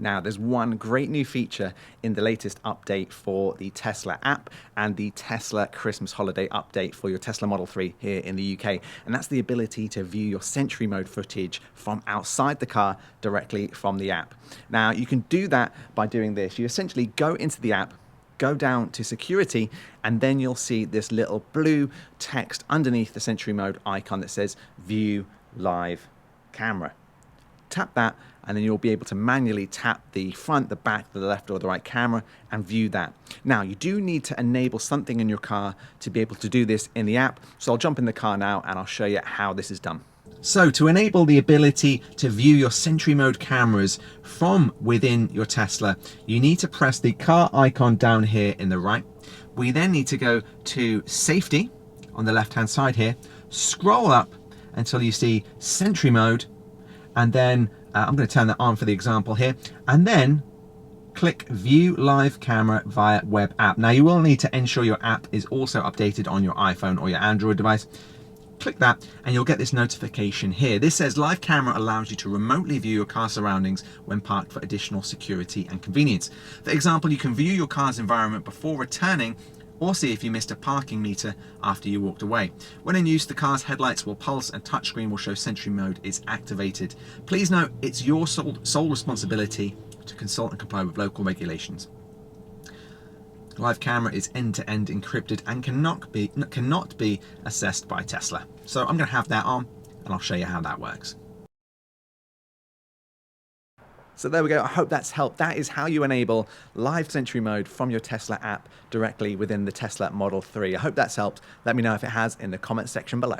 Now, there's one great new feature in the latest update for the Tesla app and the Tesla Christmas holiday update for your Tesla Model 3 here in the UK, and that's the ability to view your Sentry Mode footage from outside the car directly from the app. Now, you can do that by doing this. You essentially go into the app, go down to security, and then you'll see this little blue text underneath the Sentry Mode icon that says View Live Camera. Tap that, and then you'll be able to manually tap the front, the back, the left or the right camera and view that. Now, you do need to enable something in your car to be able to do this in the app. So I'll jump in the car now and I'll show you how this is done. So to enable the ability to view your Sentry Mode cameras from within your Tesla, you need to press the car icon down here in the right. We then need to go to Safety on the left-hand side here, scroll up until you see Sentry Mode, and then I'm going to turn that on for the example here, and then click View Live Camera via Web App. Now you will need to ensure your app is also updated on your iPhone or your Android device. Click that and you'll get this notification here. This says Live Camera allows you to remotely view your car surroundings when parked for additional security and convenience. For example, you can view your car's environment before returning or see if you missed a parking meter after you walked away. When in use, the car's headlights will pulse and touchscreen will show Sentry Mode is activated. Please note, it's your sole responsibility to consult and comply with local regulations. Live Camera is end-to-end encrypted and cannot be accessed by Tesla. So I'm going to have that on and I'll show you how that works. So there we go. I hope that's helped. That is how you enable live Sentry Mode from your Tesla app directly within the Tesla Model 3. I hope that's helped. Let me know if it has in the comments section below.